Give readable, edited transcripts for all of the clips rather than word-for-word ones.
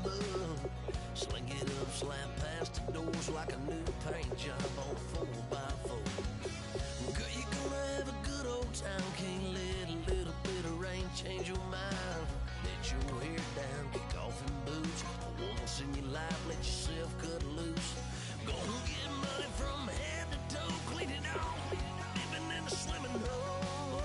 bug. Sling it up, slap past the doors like a new paint job on a 4x4. Girl, you're gonna have a good old time. Can't let a little bit of rain change your mind. Let your hair down, kick off in boots. Once in your life, let yourself cut loose. Go and get money from head to toe, clean it off. Living in a swimming hole.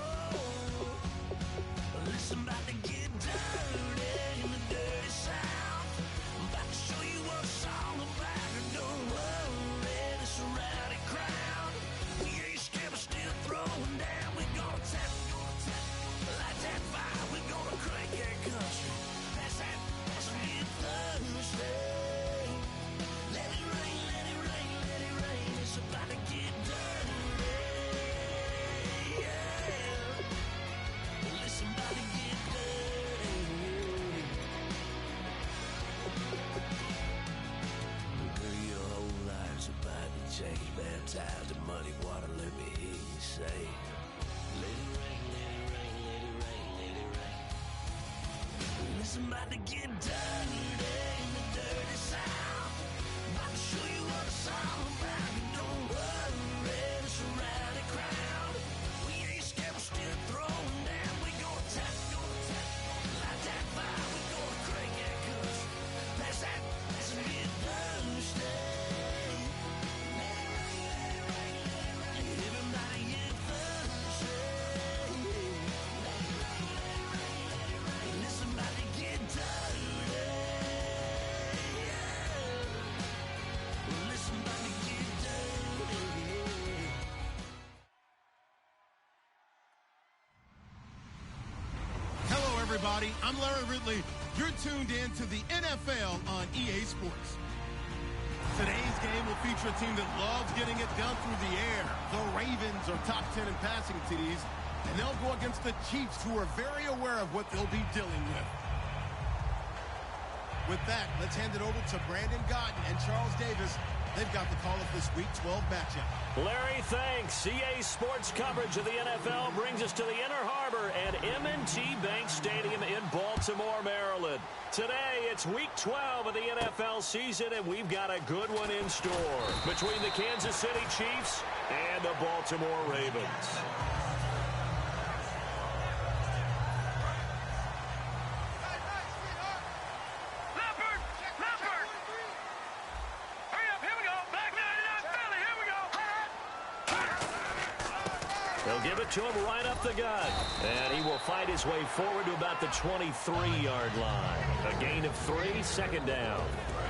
Listen, about to get dirty in the dirty South. I'm about to show you what it's all about. Don't worry, this a rowdy crowd. We ain't scared, but still throwing down. We gonna tap, light that fire. We gonna crank that country. That's it Thursday. Let it rain, let it rain, let it rain. It's about to get dirty. Yeah. Listen, about to get dirty. Girl, your whole life's about to change. Baptized in muddy water, let me hear you say, let it rain, let it rain, let it rain, let it rain. Listen, about to get dirty in the dirty South. About to show you what it's all about. Don't worry, it's a rowdy crowd. We ain't scared, we're still throwing down. We gonna tap, light that fire. We gonna crank that country. That's it Thursday. Everybody get Thursday. Listen, about to get dirty. Listen, about to get dirty. Hello, everybody. I'm Larry Ridley. You're tuned in to the NFL on EA Sports. Today's game will feature a team that loves getting it done through the air. The Ravens are top 10 in passing TDs, and they'll go against the Chiefs, who are very aware of what they'll be dealing with. With that, let's hand it over to Brandon Godden and Charles Davis. They've got the call of this Week 12 matchup. Larry, thanks. EA Sports coverage of the NFL brings us to the Inner Harbor at M&T Bank Stadium in Baltimore, Maryland. Today, it's Week 12 of the NFL season, and we've got a good one in store between the Kansas City Chiefs and the Baltimore Ravens. They'll give it to him right up the gut. And he will fight his way forward to about the 23-yard line. A gain of 3, second down.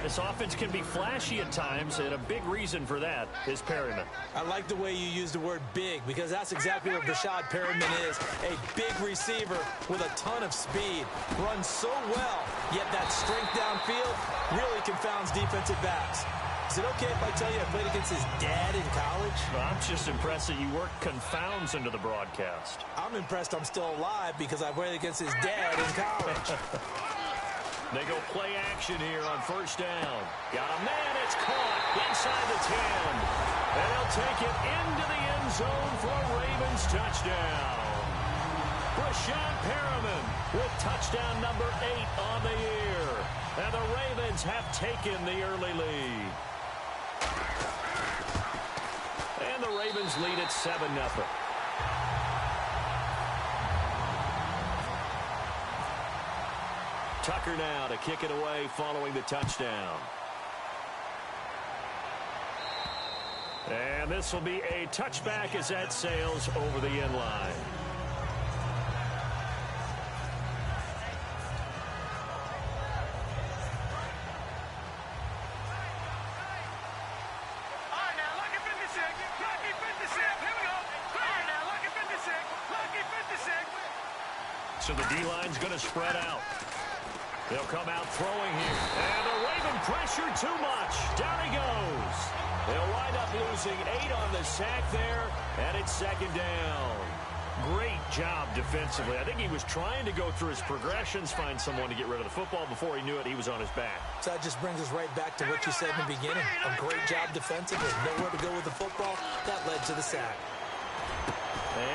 This offense can be flashy at times, and a big reason for that is Perryman. I like the way you use the word big, because that's exactly what Rashad Perryman is. A big receiver with a ton of speed. Runs so well, yet that strength downfield really confounds defensive backs. Is it okay if I tell you I played against his dad in college? Well, I'm just impressed that you work confounds into the broadcast. I'm impressed I'm still alive because I played against his dad in college. They go play action here on first down. Got a man, it's caught inside the 10. And they'll take it into the end zone for a Ravens touchdown. Rashad Perryman with touchdown number 8 on the year. And the Ravens have taken the early lead. And the Ravens lead at 7-0. Tucker now to kick it away following the touchdown. And this will be a touchback as that sails over the end line. So the D-line's going to spread out. They'll come out throwing here. And the Raven pressure too much. Down he goes. They'll wind up losing 8 on the sack there, and it's second down. Great job defensively. I think he was trying to go through his progressions, find someone to get rid of the football. Before he knew it, he was on his back. So that just brings us right back to what you said in the beginning. A great job defensively. Nowhere to go with the football. That led to the sack.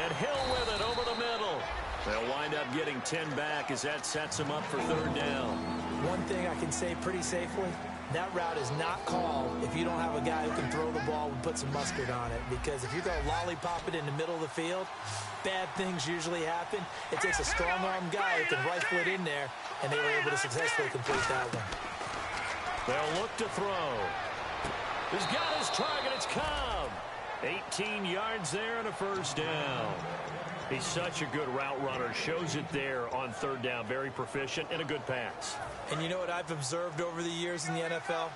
And Hill with it over the middle. They'll wind up getting 10 back as that sets them up for third down. One thing I can say pretty safely, that route is not called if you don't have a guy who can throw the ball and put some mustard on it. Because if you're going to lollipop it in the middle of the field, bad things usually happen. It takes a strong-arm guy who can rifle it in there, and they were able to successfully complete that one. They'll look to throw. He's got his target. It's Cobb. 18 yards there and a first down. He's such a good route runner. Shows it there on third down. Very proficient and a good pass. And you know what I've observed over the years in the NFL?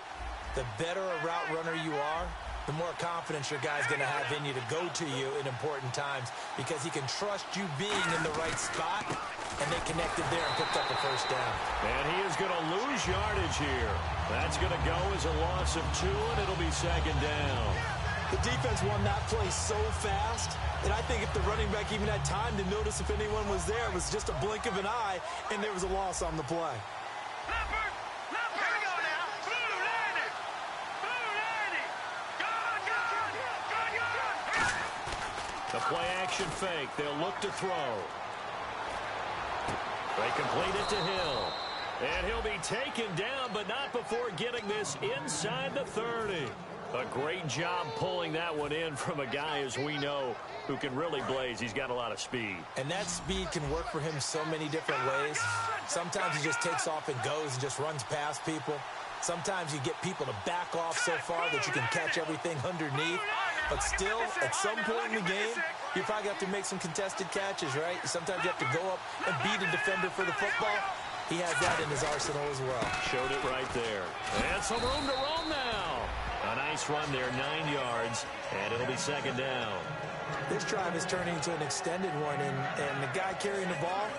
The better a route runner you are, the more confidence your guy's going to have in you to go to you in important times because he can trust you being in the right spot, and they connected there and picked up a first down. And he is going to lose yardage here. That's going to go as a loss of 2, and it'll be second down. The defense won that play so fast, and I think if the running back even had time to notice if anyone was there, it was just a blink of an eye, and there was a loss on the play. The play-action fake. They'll look to throw. They complete it to Hill. And he'll be taken down, but not before getting this inside the 30. A great job pulling that one in from a guy, as we know, who can really blaze. He's got a lot of speed. And that speed can work for him so many different ways. Sometimes he just takes off and goes and just runs past people. Sometimes you get people to back off so far that you can catch everything underneath. But still, at some point in the game, you probably have to make some contested catches, right? Sometimes you have to go up and beat a defender for the football. He has that in his arsenal as well. Showed it right there. And some room to roam now. A nice run there, 9 yards, and it'll be second down. This drive is turning into an extended one, and the guy carrying the ball,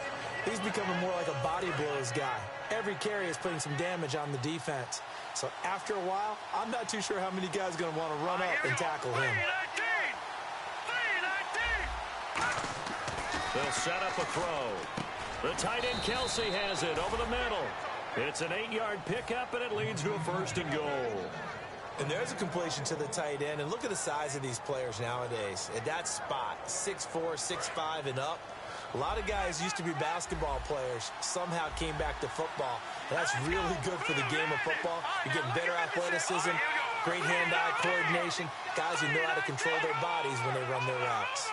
he's becoming more like a body blows guy. Every carry is putting some damage on the defense. So after a while, I'm not too sure how many guys are going to want to run up and tackle him. They'll set up a throw. The tight end Kelsey has it over the middle. It's an 8-yard pickup, and it leads to a first and goal. And there's a completion to the tight end. And look at the size of these players nowadays. At that spot, 6'4", 6'5", and up. A lot of guys used to be basketball players, somehow came back to football. And that's really good for the game of football. You're getting better athleticism, great hand-eye coordination, guys who know how to control their bodies when they run their routes.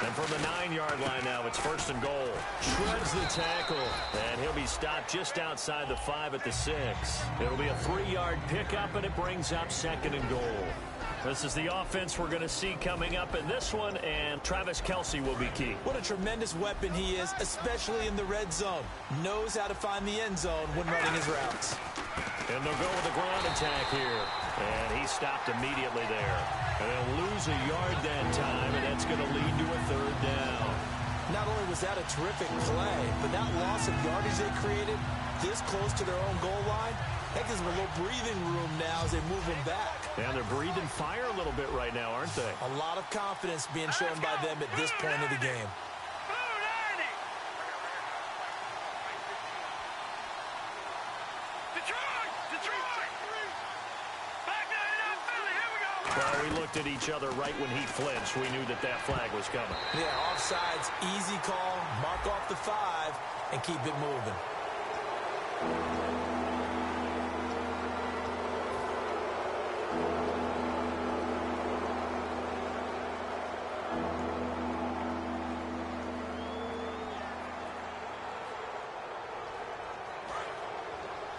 And from the 9-yard line now, it's first and goal. Shreds the tackle, and he'll be stopped just outside the 5 at the 6. It'll be a 3-yard pickup, and it brings up second and goal. This is the offense we're going to see coming up in this one, and Travis Kelce will be key. What a tremendous weapon he is, especially in the red zone. Knows how to find the end zone when running his routes. And they'll go with a ground attack here. And he stopped immediately there. And they'll lose a yard that time, and that's going to lead to a third down. Not only was that a terrific play, but that loss of yardage they created this close to their own goal line, that gives them a little breathing room now as they move them back. And they're breathing fire a little bit right now, aren't they? A lot of confidence being shown by them at this point of the game. Well, we looked at each other right when he flinched. We knew that that flag was coming. Yeah, offsides, easy call, mark off the 5, and keep it moving.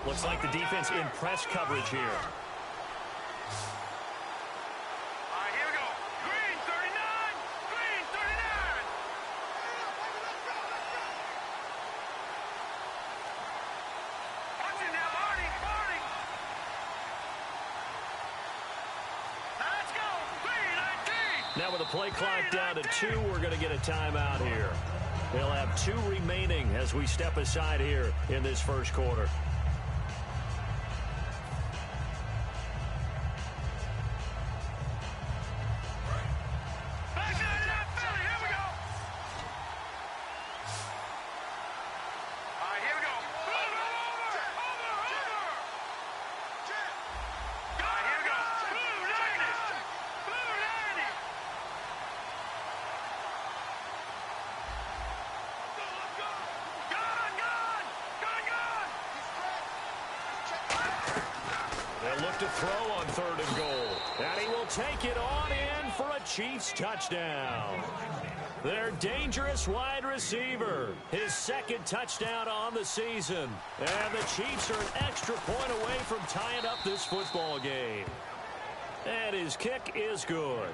Looks like the defense in press coverage here. Now with the play clock down to 2, we're going to get a timeout here. They'll have 2 remaining as we step aside here in this first quarter. to throw on 3rd and goal. And he will take it on in for a Chiefs touchdown. Their dangerous wide receiver. His 2nd touchdown on the season. And the Chiefs are an extra point away from tying up this football game. And his kick is good.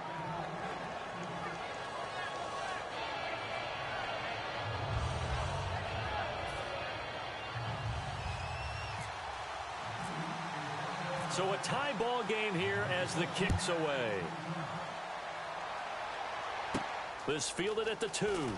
So a tie ball game here as the kick's away. This fielded at the 2. And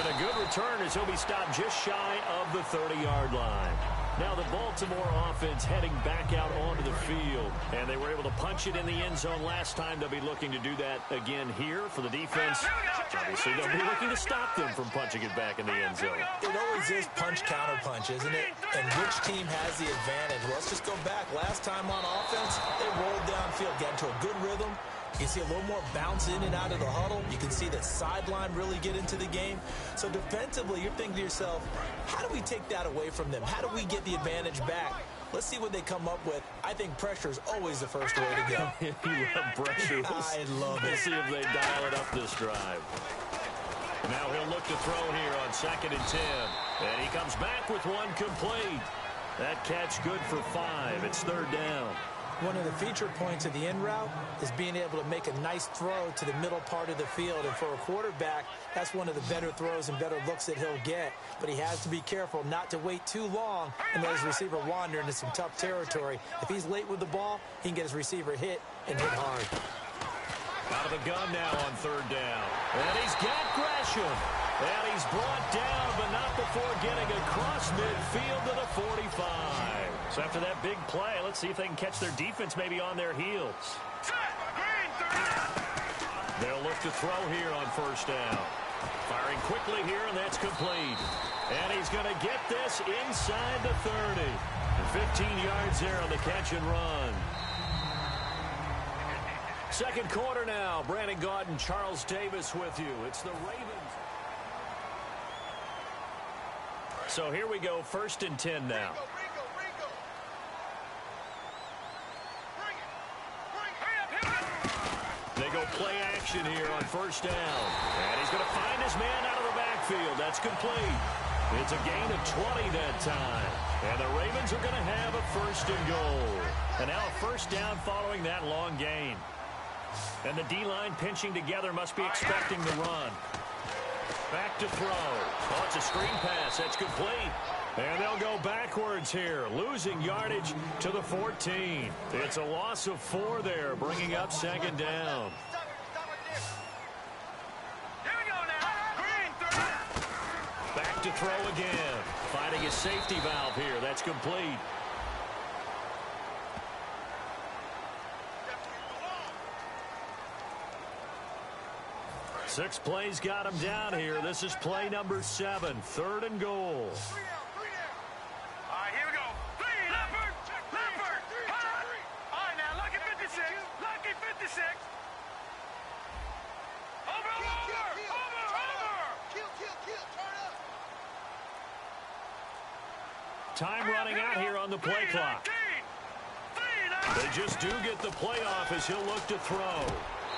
a good return as he'll be stopped just shy of the 30-yard line. Now the Baltimore offense heading back out onto the field. And they were able to punch it in the end zone last time. They'll be looking to do that again here for the defense. Obviously, they'll be looking to stop them from punching it back in the end zone. It always is punch-counter-punch, isn't it? And which team has the advantage? Well, let's just go back. Last time on offense, they rolled downfield, got into a good rhythm. You can see a little more bounce in and out of the huddle. You can see the sideline really get into the game. So defensively, you're thinking to yourself, how do we take that away from them? How do we get the advantage back? Let's see what they come up with. I think pressure is always the first way to go. You love pressure. I love it. We'll see if they dial it up this drive. Now he'll look to throw here on 2nd and 10. And he comes back with one complete. That catch good for 5. It's 3rd down. One of the feature points of the in route is being able to make a nice throw to the middle part of the field. And for a quarterback, that's one of the better throws and better looks that he'll get. But he has to be careful not to wait too long and let his receiver wander into some tough territory. If he's late with the ball, he can get his receiver hit and hit hard. Out of the gun now on 3rd down. And he's got Gresham. And he's brought down, but not before getting across midfield to the 45. So after that big play, let's see if they can catch their defense maybe on their heels. They'll look to throw here on 1st down. Firing quickly here, and that's complete. And he's going to get this inside the 30. And 15 yards there on the catch and run. 2nd quarter now. Brandon Gaudin, Charles Davis with you. It's the Ravens. So here we go, 1st and 10 now. They go play action here on 1st down. And he's going to find his man out of the backfield. That's complete. It's a gain of 20 that time. And the Ravens are going to have a 1st and goal. And now a 1st down following that long gain. And the D-line pinching together must be expecting the run. Back to throw. Oh, it's a screen pass. That's complete. And they'll go backwards here, losing yardage to the 14. It's a loss of 4 there, bringing up 2nd down. Back to throw again. Finding a safety valve here. That's complete. Six plays got him down here. This is play number 7, 3rd and goal. Time running out here on the play clock. They just do get the playoff as he'll look to throw.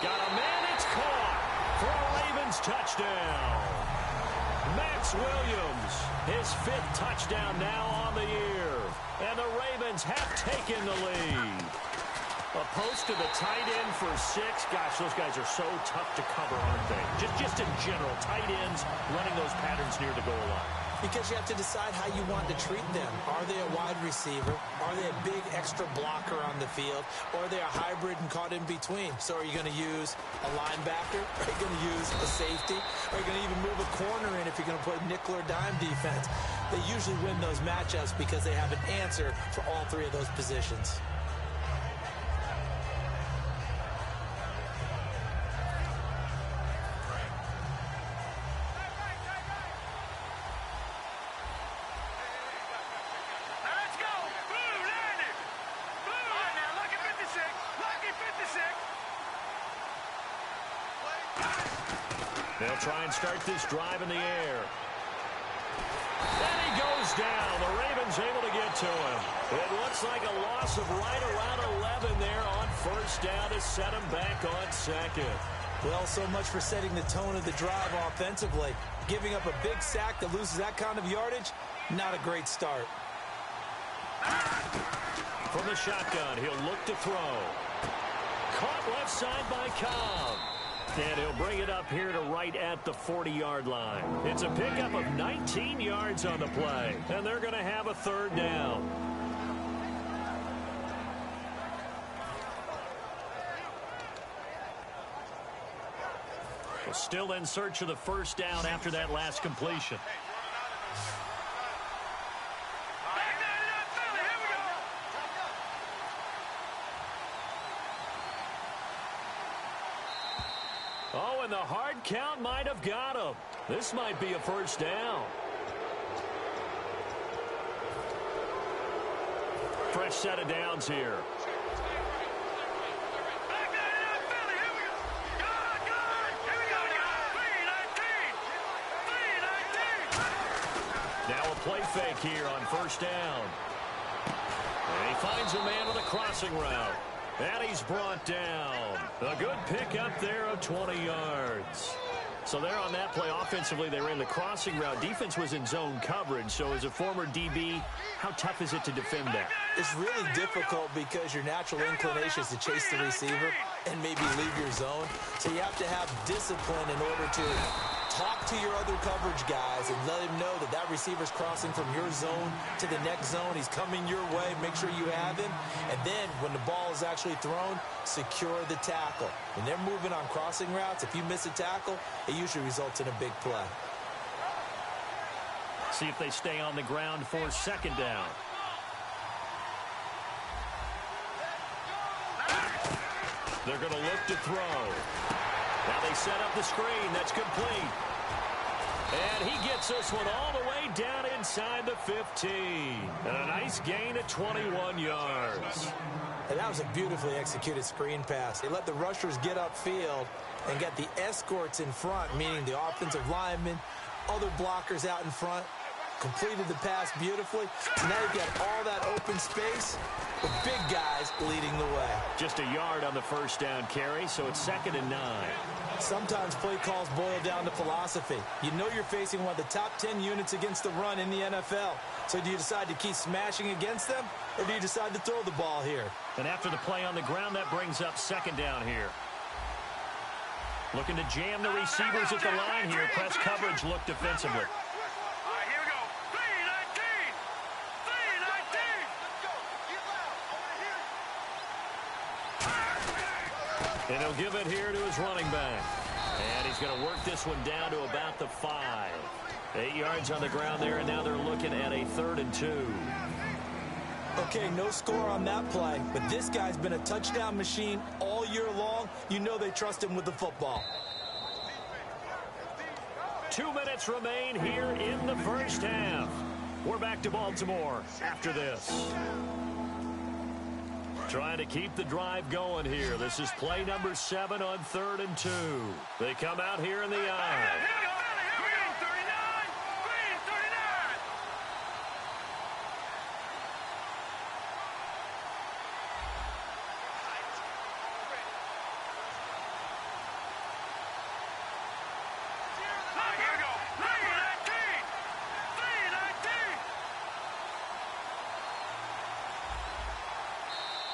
Got a man, it's caught for a Ravens touchdown. Max Williams, his 5th touchdown now on the year. And the Ravens have taken the lead. A post to the tight end for 6. Gosh, those guys are so tough to cover, aren't they? Just in general, tight ends running those patterns near the goal line. Because you have to decide how you want to treat them. Are they a wide receiver? Are they a big extra blocker on the field? Or are they a hybrid and caught in between? So are you going to use a linebacker? Are you going to use a safety? Are you going to even move a corner in if you're going to put nickel or dime defense? They usually win those matchups because they have an answer for all 3 of those positions. They'll try and start this drive in the air. And he goes down. The Ravens able to get to him. It looks like a loss of right around 11 there on first down to set him back on second. Well, so much for setting the tone of the drive offensively. Giving up a big sack that loses that kind of yardage, not a great start. From the shotgun, he'll look to throw. Caught left side by Cobb. And he'll bring it up here to right at the 40-yard line. It's a pickup of 19 yards on the play, and they're going to have a third down. Well, still in search of the first down after that last completion. Oh, and the hard count might have got him. This might be a first down. Fresh set of downs here. Now a play fake here on first down. And he finds a man with a crossing route. And he's brought down. A good pickup there of 20 yards. So there on that play, offensively, they ran the crossing route. Defense was in zone coverage. So as a former DB, how tough is it to defend that? It's really difficult because your natural inclination is to chase the receiver and maybe leave your zone. So you have to have discipline in order to talk to your other coverage guys and let him know that that receiver's crossing from your zone to the next zone. He's coming your way. Make sure you have him. And then when the ball is actually thrown, secure the tackle. When they're moving on crossing routes, if you miss a tackle, it usually results in a big play. See if they stay on the ground for second down. They're going to look to throw. Now they set up the screen. That's complete. And he gets this one all the way down inside the 15. And a nice gain of 21 yards. And that was a beautifully executed screen pass. They let the rushers get upfield and get the escorts in front, meaning the offensive linemen, other blockers out in front, completed the pass beautifully. So now you've got all that open space with big guys leading the way. Just a yard on the first down carry, so it's 2nd and 9. Sometimes play calls boil down to philosophy. You know you're facing one of the top 10 units against the run in the NFL. So do you decide to keep smashing against them, or do you decide to throw the ball here? And after the play on the ground, that brings up 2nd down here. Looking to jam the receivers at the line here. Press coverage look defensively. And he'll give it here to his running back. And he's going to work this one down to about the 5. 8 yards on the ground there, and now they're looking at a 3rd and 2. Okay, no score on that play, but this guy's been a touchdown machine all year long. You know they trust him with the football. 2 minutes remain here in the first half. We're back to Baltimore after this. Trying to keep the drive going here. This is play number 7 on 3rd and 2. They come out here in the eye.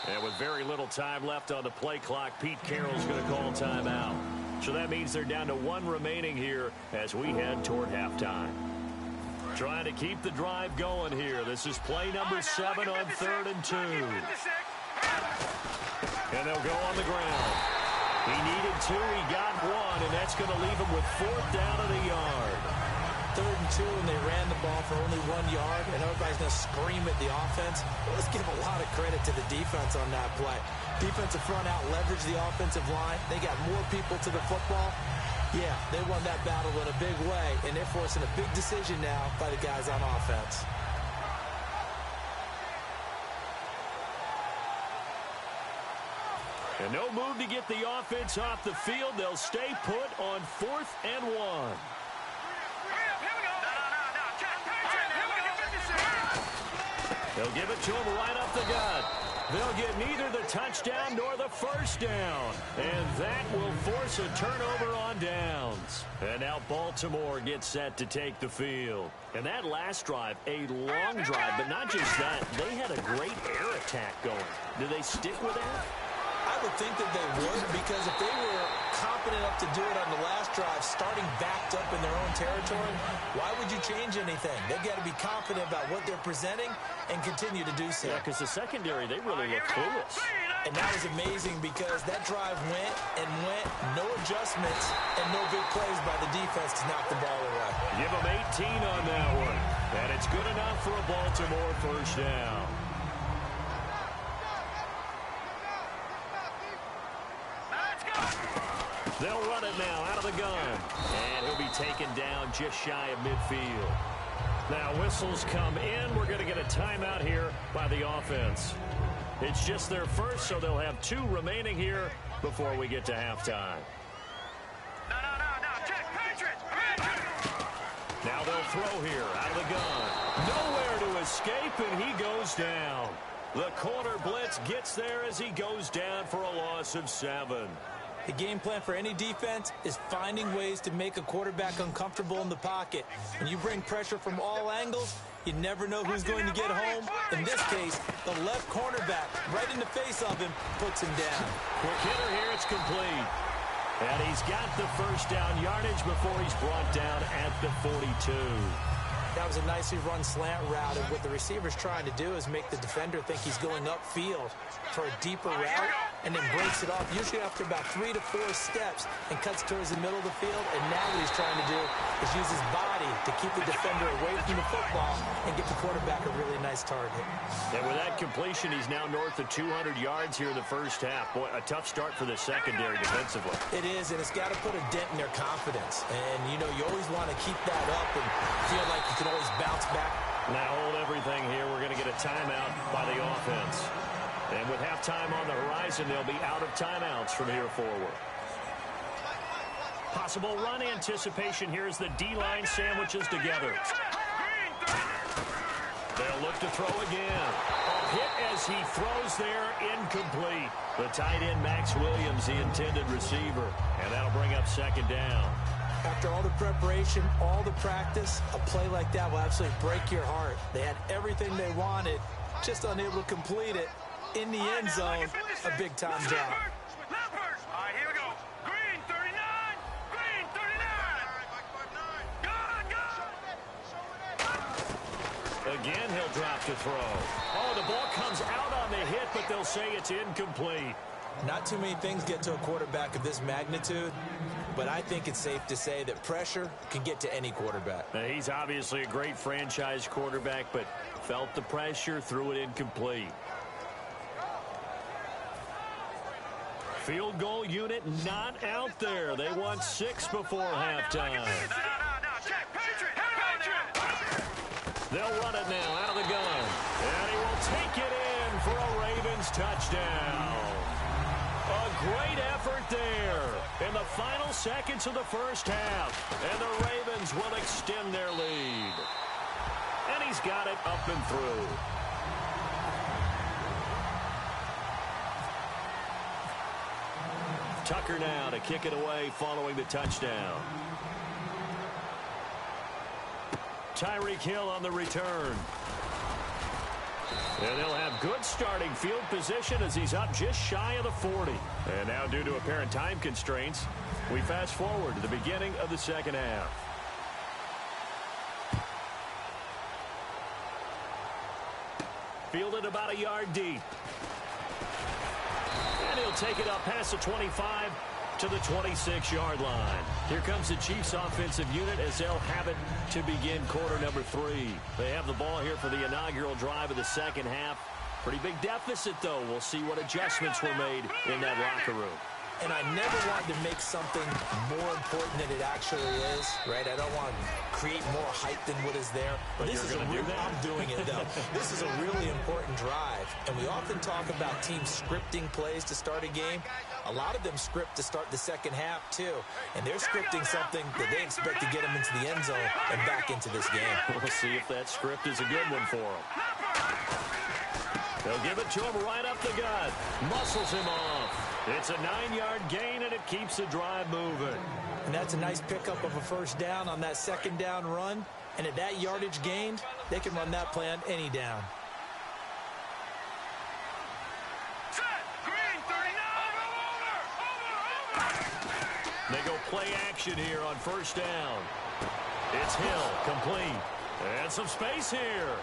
And with very little time left on the play clock, Pete Carroll's going to call timeout. So that means they're down to 1 remaining here as we head toward halftime. Trying to keep the drive going here. This is play number 7 on 3rd and 2. And they'll go on the ground. He needed 2, he got 1, and that's going to leave him with 4th down at a yard. 3rd and 2, and they ran the ball for only 1 yard, and everybody's going to scream at the offense. Well, let's give a lot of credit to the defense on that play. Defensive front out leveraged the offensive line. They got more people to the football. Yeah, they won that battle in a big way, and they're forcing a big decision now by the guys on offense. And no move to get the offense off the field. They'll stay put on 4th and 1. They'll give it to him right up the gut. They'll get neither the touchdown nor the first down. And that will force a turnover on downs. And now Baltimore gets set to take the field. And that last drive, a long drive, but not just that. They had a great air attack going. Do they stick with that? I would think that they would, because if they were confident enough to do it on the last drive, starting backed up in their own territory, why would you change anything? They've got to be confident about what they're presenting and continue to do so. Yeah, because the secondary, they really look clueless. And that was amazing because that drive went and went, no adjustments, and no big plays by the defense to knock the ball away. Give them 18 on that one. And it's good enough for a Baltimore first down. They'll run it now out of the gun. And he'll be taken down just shy of midfield. Now whistles come in. We're going to get a timeout here by the offense. It's just their first, so they'll have 2 remaining here before we get to halftime. No. Check. Patriots. Now they'll throw here out of the gun. Nowhere to escape, and he goes down. The corner blitz gets there as he goes down for a loss of 7. The game plan for any defense is finding ways to make a quarterback uncomfortable in the pocket. When you bring pressure from all angles, you never know who's going to get home. In this case, the left cornerback, right in the face of him, puts him down. Quick hitter here, it's complete. And he's got the first down yardage before he's brought down at the 42. That was a nicely run slant route, and what the receiver's trying to do is make the defender think he's going upfield for a deeper route, and then breaks it off, usually after about 3 to 4 steps, and cuts towards the middle of the field. And now what he's trying to do is use his body to keep the defender away from the football and get the quarterback a really nice target. And with that completion, he's now north of 200 yards here in the first half. Boy, a tough start for the secondary defensively. It is, and it's got to put a dent in their confidence. And, you know, you always want to keep that up and feel like you can always bounce back. Now hold everything here. We're going to get a timeout by the offense. And with halftime on the horizon, they'll be out of timeouts from here forward. Possible run anticipation here as the D-line sandwiches together. They'll look to throw again. A hit as he throws there, incomplete. The tight end, Max Williams, the intended receiver. And that'll bring up second down. After all the preparation, all the practice, a play like that will absolutely break your heart. They had everything they wanted, just unable to complete it. In the end zone, a big-time job. All right, here we go. Green 39. Green 39. Again, he'll drop to throw. Oh, the ball comes out on the hit, but they'll say it's incomplete. Not too many things get to a quarterback of this magnitude, but I think it's safe to say that pressure can get to any quarterback. Now, he's obviously a great franchise quarterback, but felt the pressure, threw it incomplete. Field goal unit not out there. They want 6 before halftime. No. Check. Patriots. They'll run it now out of the gun. And he will take it in for a Ravens touchdown. A great effort there in the final seconds of the first half. And the Ravens will extend their lead. And he's got it up and through. Tucker now to kick it away following the touchdown. Tyreek Hill on the return. And they'll have good starting field position as he's up just shy of the 40. And now, due to apparent time constraints, we fast forward to the beginning of the second half. Fielded about a yard deep. And he'll take it up past the 25 to the 26-yard line. Here comes the Chiefs offensive unit as they'll have it to begin quarter number 3. They have the ball here for the inaugural drive of the second half. Pretty big deficit, though. We'll see what adjustments were made in that locker room. And I never wanted to make something more important than it actually is, right? I don't want to create more hype than what is there. But this is a real, I'm doing it, though. This is a really important drive. And we often talk about teams scripting plays to start a game. A lot of them script to start the second half, too. And they're scripting something that they expect to get them into the end zone and back into this game. We'll see if that script is a good one for them. They'll give it to him right up the gut. Muscles him off. It's a 9-yard gain, and it keeps the drive moving. And that's a nice pickup of a first down on that second down run. And at that yardage gained, they can run that play on any down. Set. Green 39. Over. They go play action here on first down. It's Hill, complete. And some space here.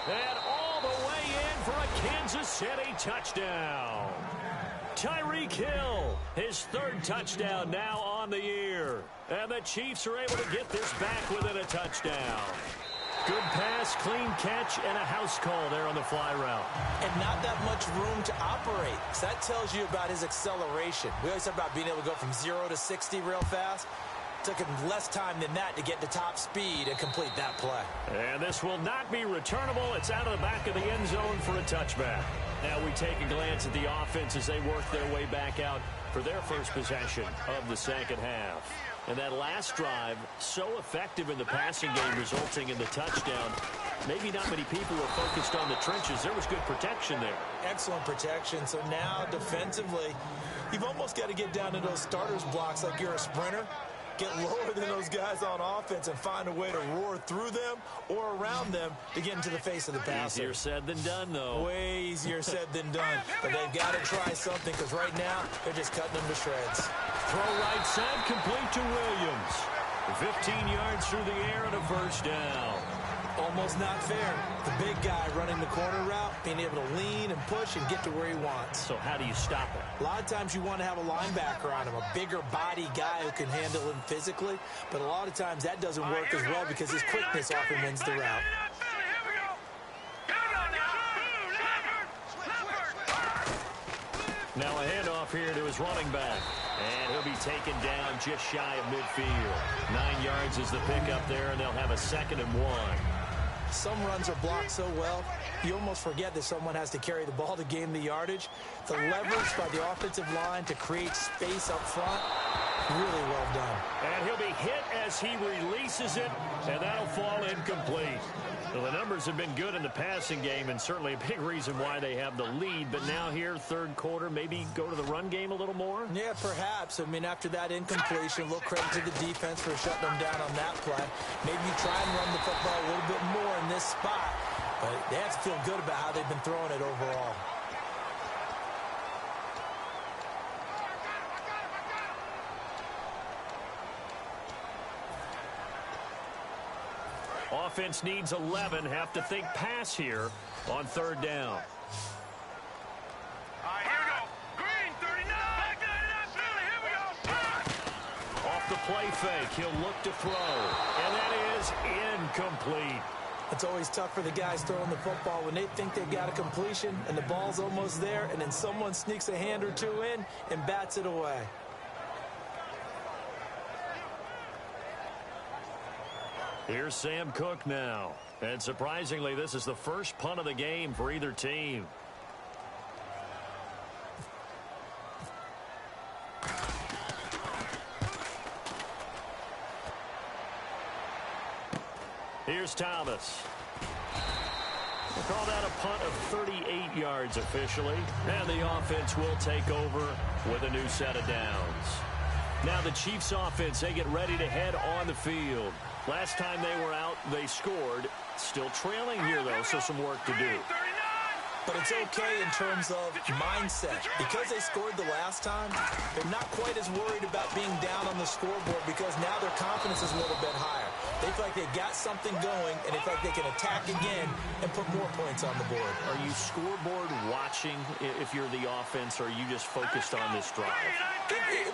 And all the way in for a Kansas City touchdown. Tyreek Hill, his third touchdown now on the year. And the Chiefs are able to get this back within a touchdown. Good pass, clean catch, and a house call there on the fly route. And not that much room to operate. So that tells you about his acceleration. We always talk about being able to go from 0 to 60 real fast. Took him less time than that to get to top speed and complete that play. And this will not be returnable. It's out of the back of the end zone for a touchback. Now we take a glance at the offense as they work their way back out for their first possession of the second half. And that last drive, so effective in the passing game, resulting in the touchdown. Maybe not many people were focused on the trenches. There was good protection there. Excellent protection. So now defensively, you've almost got to get down to those starters blocks like you're a sprinter. Get lower than those guys on offense and find a way to roar through them or around them to get into the face of the passer. Easier said than done, though. Way easier said than done. But they've got to try something because right now they're just cutting them to shreds. Throw right side, complete to Williams. 15 yards through the air and a first down. Almost not fair. The big guy running the corner route, being able to lean and push and get to where he wants. So how do you stop it? A lot of times you want to have a linebacker on him, a bigger body guy who can handle him physically. But a lot of times that doesn't work as well because his quickness often wins the route. Now a handoff here to his running back. And he'll be taken down just shy of midfield. 9 yards is the pickup there, and they'll have a 2nd and 1. Some runs are blocked so well, you almost forget that someone has to carry the ball to gain the yardage. The leverage by the offensive line to create space up front, really well done. And he'll be hit as he releases it, and that'll fall incomplete. Well, the numbers have been good in the passing game, and certainly a big reason why they have the lead. But now here, third quarter, maybe go to the run game a little more? Yeah, perhaps. I mean, after that incompletion, a little credit to the defense for shutting them down on that play. Maybe you try and run the football a little bit more in this spot. But they have to feel good about how they've been throwing it overall. Offense needs 11. Have to think pass here on third down. All right, here we go. Green 39. Back to the here we go. Off the play fake, he'll look to throw. And that is incomplete. It's always tough for the guys throwing the football when they think they've got a completion and the ball's almost there, and then someone sneaks a hand or two in and bats it away. Here's Sam Cook now. And surprisingly, this is the first punt of the game for either team. Here's Thomas. We'll call that a punt of 38 yards officially. And the offense will take over with a new set of downs. Now the Chiefs offense, they get ready to head on the field. Last time they were out, they scored. Still trailing here, though, so some work to do. But it's okay in terms of mindset. Because they scored the last time, they're not quite as worried about being down on the scoreboard because now their confidence is a little bit higher. They feel like they've got something going, and they feel like they can attack again and put more points on the board. Are you scoreboard watching if you're the offense, or are you just focused on this drive?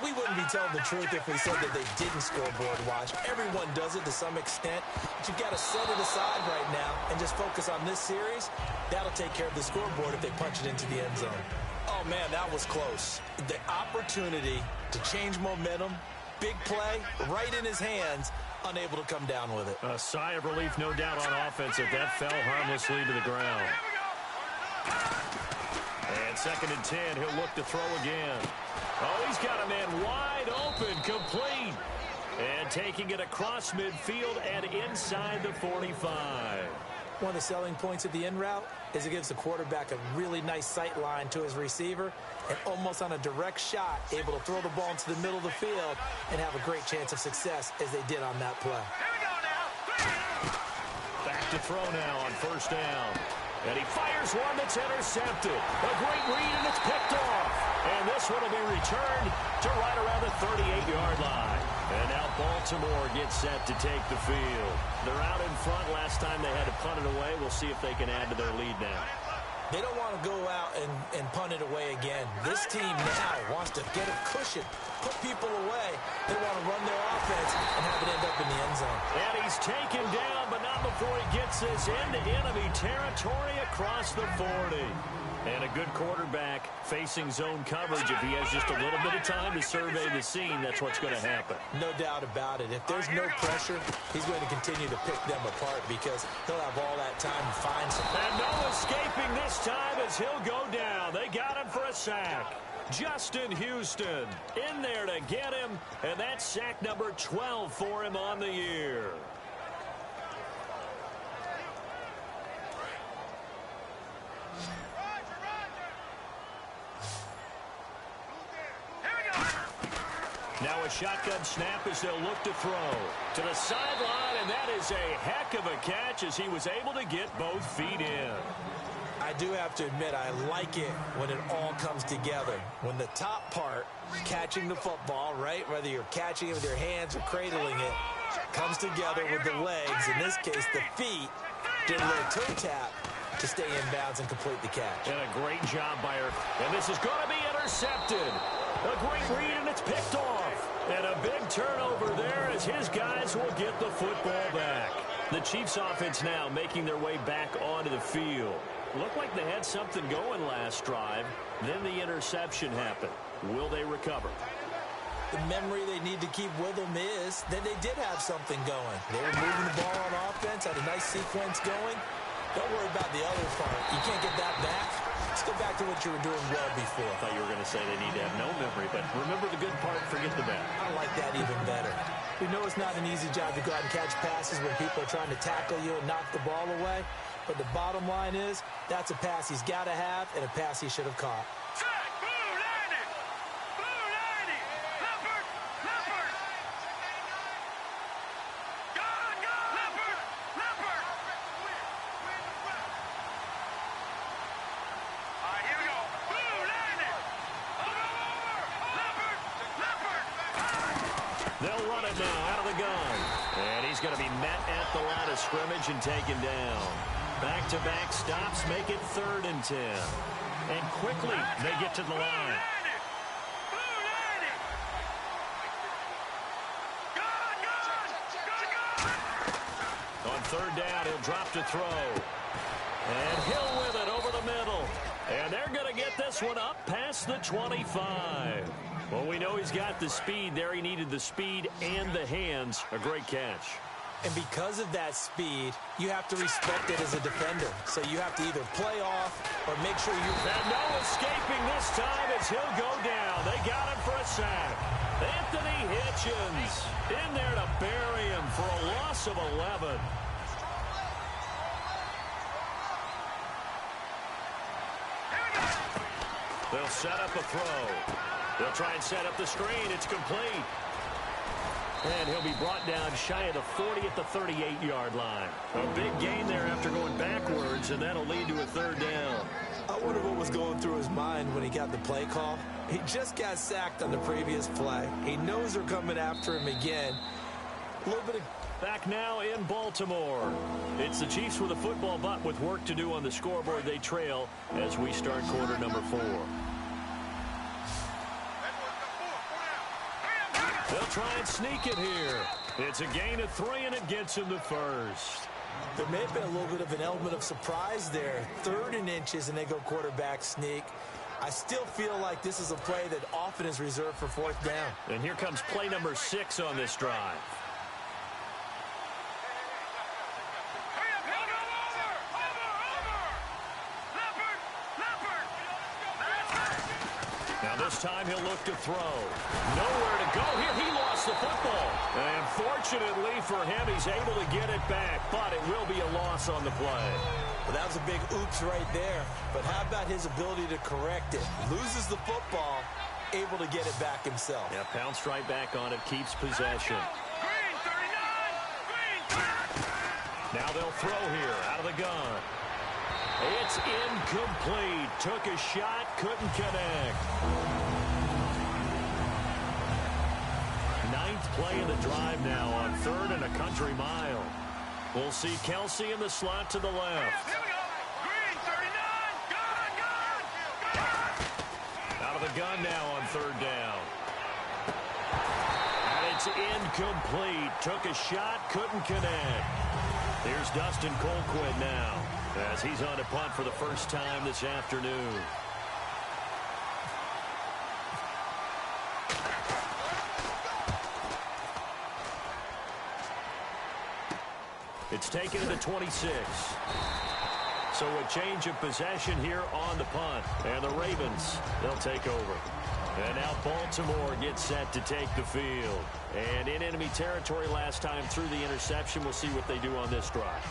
We wouldn't be telling the truth if we said that they didn't scoreboard watch. Everyone does it to some extent, but you've got to set it aside right now and just focus on this series. That'll take care of the scoreboard if they punch it into the end zone. Oh, man, that was close. The opportunity to change momentum, big play, right in his hands, unable to come down with it. A sigh of relief, no doubt, on offense if that fell harmlessly to the ground. And 2nd and 10, he'll look to throw again. Oh, he's got a man wide open, complete. And taking it across midfield and inside the 45. One of the selling points of the in route is it gives the quarterback a really nice sight line to his receiver and almost on a direct shot able to throw the ball into the middle of the field and have a great chance of success as they did on that play. Back to throw now on first down. And he fires one that's intercepted. A great read, and it's picked off. And this one will be returned to right around the 38-yard line. And now Baltimore gets set to take the field. They're out in front. Last time they had to punt it away. We'll see if they can add to their lead now. They don't want to go out and punt it away again. This team now wants to get a cushion, put people away. They want to run their offense and have it end up in the end zone. And he's taken down, but not before he gets this into enemy territory across the 40. And a good quarterback facing zone coverage. If he has just a little bit of time to survey the scene, that's what's going to happen. No doubt about it. If there's no pressure, he's going to continue to pick them apart because he'll have all that time to find something. And no escaping this time as he'll go down. They got him for a sack. Justin Houston in there to get him, and that's sack number 12 for him on the year. Now a shotgun snap as they'll look to throw to the sideline, and that is a heck of a catch as he was able to get both feet in. I do have to admit, I like it when it all comes together. When the top part, catching the football, right, whether you're catching it with your hands or cradling it, comes together with the legs, in this case the feet, did a little toe tap to stay in bounds and complete the catch. And a great job by her. And this is going to be intercepted. A great read, and it's picked off. And a big turnover there as his guys will get the football back. The Chiefs offense now making their way back onto the field. Looked like they had something going last drive. Then the interception happened. Will they recover? The memory they need to keep with them is that they did have something going. They were moving the ball on offense, had a nice sequence going. Don't worry about the other part. You can't get that back. Let's go back to what you were doing well before. I thought you were going to say they need to have no memory, but remember the good part, forget the bad. I like that even better. We know it's not an easy job to go out and catch passes when people are trying to tackle you and knock the ball away. But the bottom line is, that's a pass he's got to have and a pass he should have caught. They'll run it now out of the gun. And he's going to be met at the line of scrimmage and taken down. Back-to-back stops make it 3rd and 10. And quickly they get to the line. On 3rd down, he'll drop to throw. And Hill with it over the middle. And they're going to get this one up past the 25. Well, we know he's got the speed there. He needed the speed and the hands. A great catch. And because of that speed, you have to respect it as a defender. So you have to either play off or make sure you... And no escaping this time as he'll go down. They got him for a sack. Anthony Hitchens in there to bury him for a loss of 11. They'll set up a throw. They'll try and set up the screen. It's complete. And he'll be brought down shy of the 40 at the 38-yard line. A big gain there after going backwards, and that'll lead to a 3rd down. I wonder what was going through his mind when he got the play call. He just got sacked on the previous play. He knows they're coming after him again. A little bit of... Back now in Baltimore. It's the Chiefs with a football, but with work to do on the scoreboard. They trail as we start quarter number 4. They'll try and sneak it here. It's a gain of 3, and it gets him the 1st. There may have been a little bit of an element of surprise there. 3rd and inches, and they go quarterback sneak. I still feel like this is a play that often is reserved for 4th down. And here comes play number 6 on this drive. Now This time he'll look to throw. Nowhere to go here. He lost the football. And fortunately for him, he's able to get it back, but it will be a loss on the play. Well, that was a big oops right there. But how about his ability to correct it? Loses the football, able to get it back himself. Yeah, pounced right back on it, keeps possession. Green 39. Green. Now they'll throw here out of the gun. It's incomplete. Took a shot, couldn't connect. Ninth play of the drive now on 3rd and a country mile. We'll see Kelsey in the slot to the left. Here we go. Green 39. Gun. Out of the gun now on 3rd down. And it's incomplete. Took a shot, couldn't connect. Here's Dustin Colquitt now, as he's on to punt for the first time this afternoon. It's taken to the 26. So a change of possession here on the punt. And the Ravens, they'll take over. And now Baltimore gets set to take the field. And in enemy territory last time through the interception. We'll see what they do on this drive.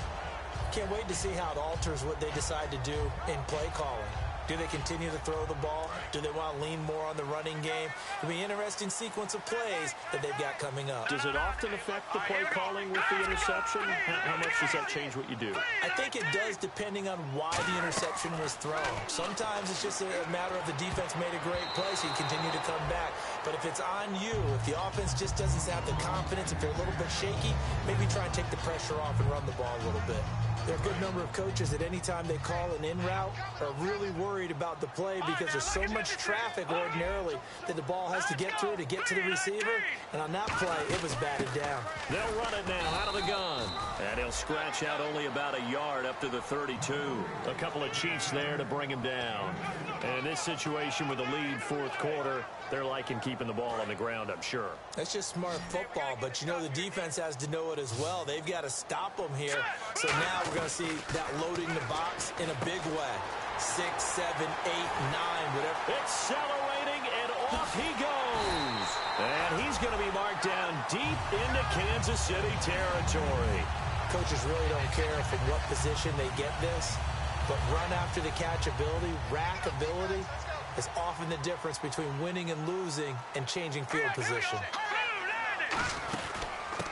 Can't wait to see how it alters what they decide to do in play calling. Do they continue to throw the ball? Do they want to lean more on the running game? It'll be an interesting sequence of plays that they've got coming up. Does it often affect the play calling with the interception? How much does that change what you do? I think it does, depending on why the interception was thrown. Sometimes it's just a matter of the defense made a great play, so you continue to come back. But if it's on you, if the offense just doesn't have the confidence, if they're a little bit shaky, maybe try and take the pressure off and run the ball a little bit. There are a good number of coaches that any time they call an in route are really worried about the play because there's so much traffic ordinarily that the ball has to get through to get to the receiver. And on that play, it was batted down. They'll run it now out of the gun. And he'll scratch out only about a yard up to the 32. A couple of cheats there to bring him down. And in this situation with the lead 4th quarter, they're liking keeping the ball on the ground, I'm sure. That's just smart football, but you know the defense has to know it as well. They've got to stop them here. So now we're going to see that loading the box in a big way. 6, 7, 8, 9, whatever. Accelerating, and off he goes. And he's going to be marked down deep into Kansas City territory. Coaches really don't care from what position they get this, but run after the catch ability, rack ability, is often the difference between winning and losing and changing field position.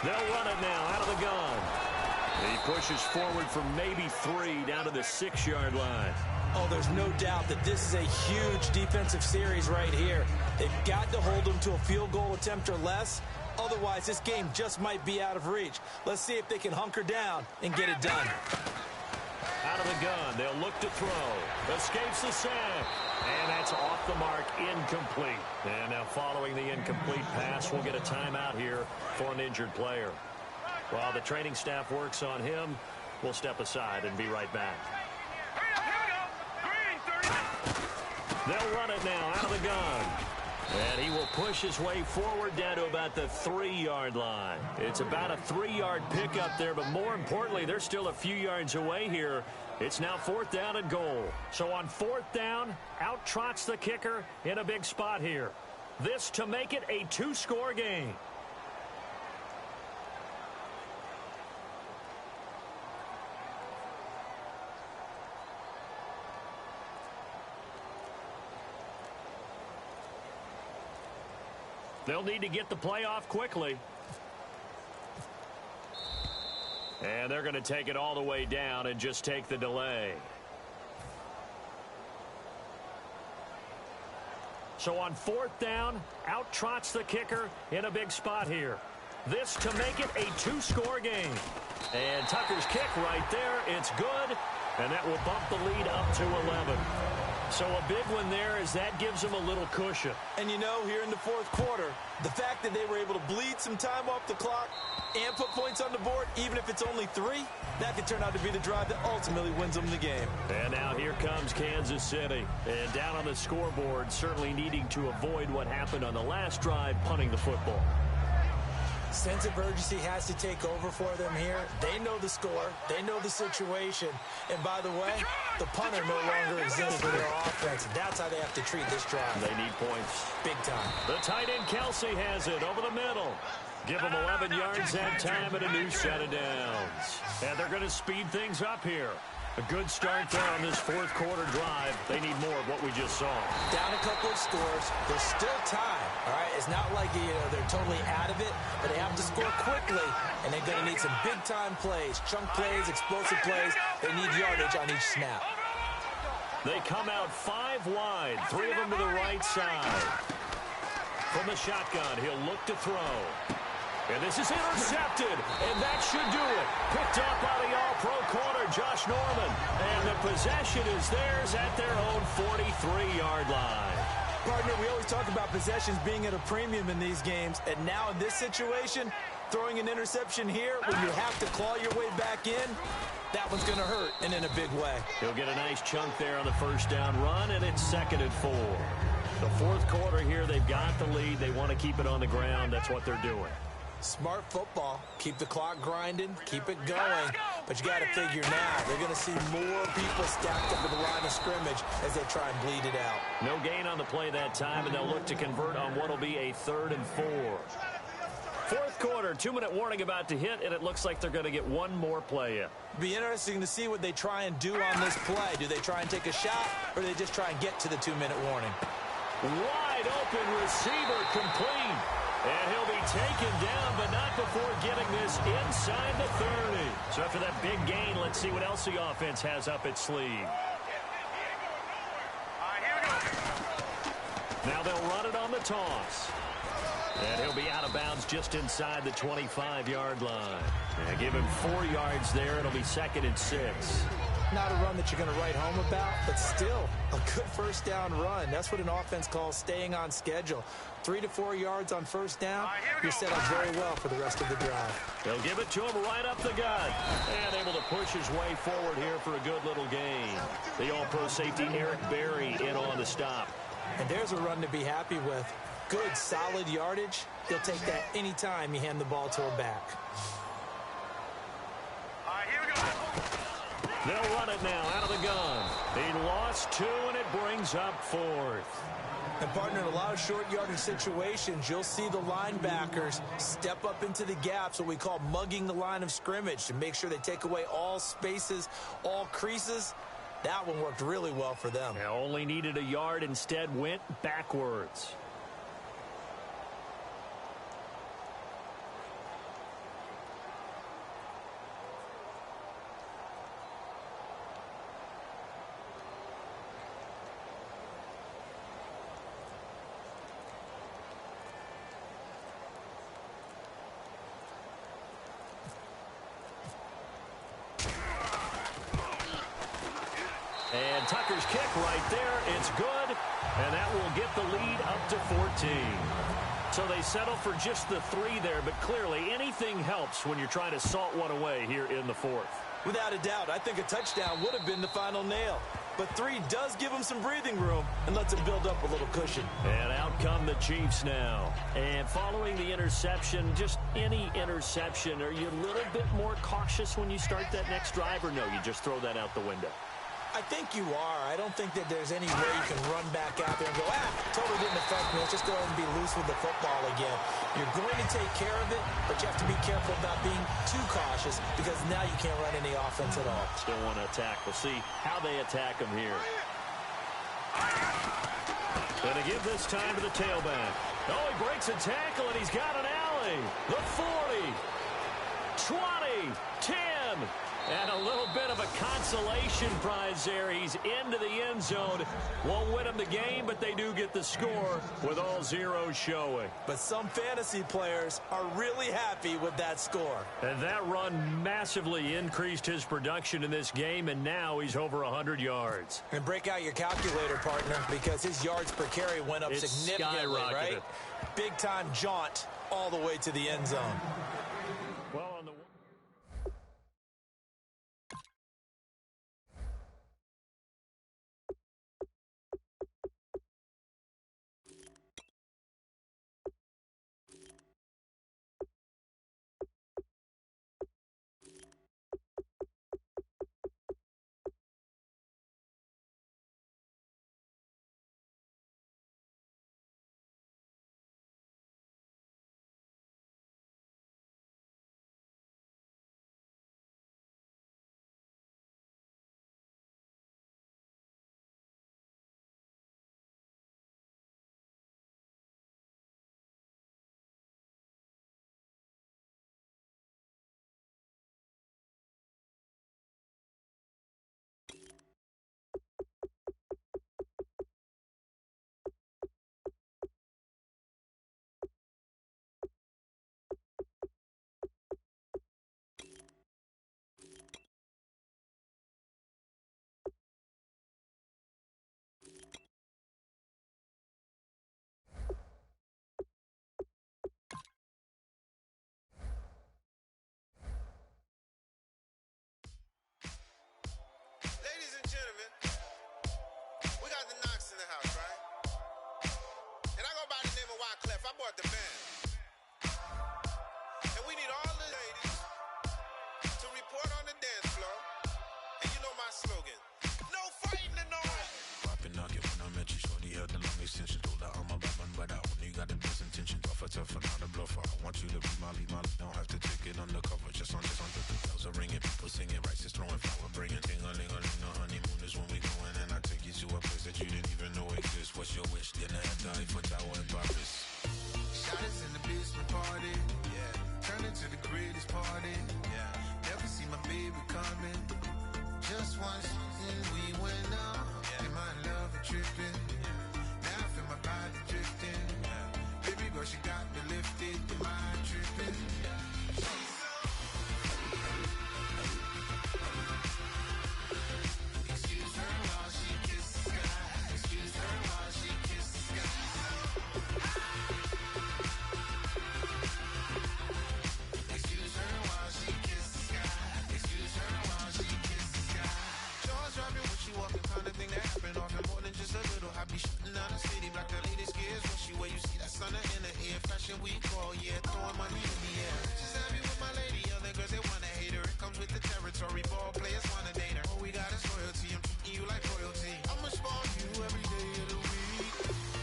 They'll run it now out of the gun. He pushes forward from maybe 3 down to the 6-yard line. Oh, there's no doubt that this is a huge defensive series right here. They've got to hold them to a field goal attempt or less. Otherwise, this game just might be out of reach. Let's see if they can hunker down and get it done. Out of the gun, they'll look to throw. Escapes the sack. And that's off the mark, incomplete. And now following the incomplete pass, we'll get a timeout here for an injured player. While the training staff works on him, we'll step aside and be right back. They'll run it now out of the gun. And he will push his way forward down to about the 3-yard line. It's about a 3-yard pickup there, but more importantly, they're still a few yards away here. It's now 4th down and goal. So on 4th down, out trots the kicker in a big spot here. This to make it a 2-score game. They'll need to get the play off quickly. And they're going to take it all the way down and just take the delay. So on 4th down, out trots the kicker in a big spot here. This to make it a 2-score game. And Tucker's kick right there. It's good. And that will bump the lead up to 11. So a big one there as that gives them a little cushion. And you know, here in the 4th quarter, the fact that they were able to bleed some time off the clock and put points on the board, even if it's only 3, that could turn out to be the drive that ultimately wins them the game. And now here comes Kansas City. And down on the scoreboard, certainly needing to avoid what happened on the last drive, punting the football. Sense of urgency has to take over for them here. They know the score. They know the situation. And by the way, the punter no longer exists for their offense. That's how they have to treat this drive. They need points. Big time. The tight end Kelsey has it over the middle. Give them 11 yards that time and a new set of downs. And they're going to speed things up here. A good start there on this fourth quarter drive. They need more of what we just saw. Down a couple of scores. There's still time. All right, it's not like they're totally out of it, but they have to score quickly, and they're going to need some big-time plays, chunk plays, explosive plays. They need yardage on each snap. They come out 5 wide, 3 of them to the right side. From the shotgun, he'll look to throw. And this is intercepted, and that should do it. Picked up by the all-pro corner, Josh Norman. And the possession is theirs at their own 43-yard line. Partner, we always talk about possessions being at a premium in these games, and now in this situation, throwing an interception here when you have to claw your way back in, that one's going to hurt, and in a big way. He'll get a nice chunk there on the first down run, and it's 2nd and 4. The fourth quarter here, they've got the lead. They want to keep it on the ground. That's what they're doing. Smart football. Keep the clock grinding. Keep it going. But you got to figure now, they're going to see more people stacked up at the line of scrimmage as they try and bleed it out. No gain on the play that time, and they'll look to convert on what will be a 3rd and 4. Fourth quarter, 2-minute warning about to hit, and it looks like they're going to get one more play in. Be interesting to see what they try and do on this play. Do they try and take a shot, or do they just try and get to the 2-minute warning? Wide open receiver complete. And he'll be taken down, but not before getting this inside the 30. So after that big gain, let's see what else the offense has up its sleeve. Now they'll run it on the toss. And he'll be out of bounds just inside the 25-yard line. And give him 4 yards there. It'll be 2nd and 6. Not a run that you're going to write home about, but still a good first down run. That's what an offense calls staying on schedule. 3 to 4 yards on first down, you're set up very well for the rest of the drive. They'll give it to him right up the gut. And able to push his way forward here for a good little gain. The all-pro safety Eric Berry in on the stop. And there's a run to be happy with. Good, solid yardage. He'll take that any time you hand the ball to a back. They'll run it now out of the gun. He lost 2, and it brings up 4th. And, partner, in a lot of short yardage situations, you'll see the linebackers step up into the gaps, what we call mugging the line of scrimmage, to make sure they take away all spaces, all creases. That one worked really well for them. They only needed a yard, instead went backwards. And Tucker's kick right there. It's good, and that will get the lead up to 14. So they settle for just the 3 there, but clearly anything helps when you're trying to salt one away here in the 4th. Without a doubt, I think a touchdown would have been the final nail. But 3 does give them some breathing room and lets them build up a little cushion. And out come the Chiefs now. And following the interception, just any interception, are you a little bit more cautious when you start that next drive, or no, you just throw that out the window? I think you are. I don't think that there's any way you can run back out there and go, totally didn't affect me. Let's just go ahead and be loose with the football again. You're going to take care of it, but you have to be careful about being too cautious because now you can't run any offense at all. Still want to attack. We'll see how they attack them here. Going to give this time to the tailback. Oh, he breaks a tackle, and he's got an alley. The 40, 20, 10. And a little bit of a consolation prize there. He's into the end zone. Won't win them the game, but they do get the score with all zeros showing. But some fantasy players are really happy with that score. And that run massively increased his production in this game, and now he's over 100 yards. And break out your calculator, partner, because his yards per carry went up significantly, right? Big-time jaunt all the way to the end zone. Well, tougher, not a bluffer. I want you to be Molly, don't have to take it undercover. Just under the bells are ringing, people singing, rice is throwing, flower bringing. Ting-a-ling-a-ling, the honeymoon is when we going, and I take you to a place that you didn't even know exists. What's your wish? Dinner at the Eiffel Tower in Paris. Shot us in the basement party, yeah. Turn into the greatest party, yeah. Never see my baby coming. Just once, and we went up, yeah. And my love a tripping, yeah. Now I feel my body drifting, yeah. Baby girl, she got me lifted, mind tripping, yeah. Excuse her while she kisses the sky. Excuse her while she kisses the sky. Excuse her while she kisses the sky. Excuse her while she kisses the sky. Jaws dropping when she walking, kind of thing that happen often more than just a little. I be shooting down the city, black the latest gears. When she where you see that sun in the air, fashion week all year, throwing money in the air. Just happy with my lady, other girls they wanna hate her. It comes with the territory, ball players wanna date her. All we got is loyalty, I'm treating you like royalty. I'ma spoil you every day of the week.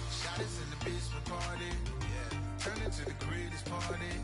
Shot us in the basement party, yeah. Turn into the greatest party.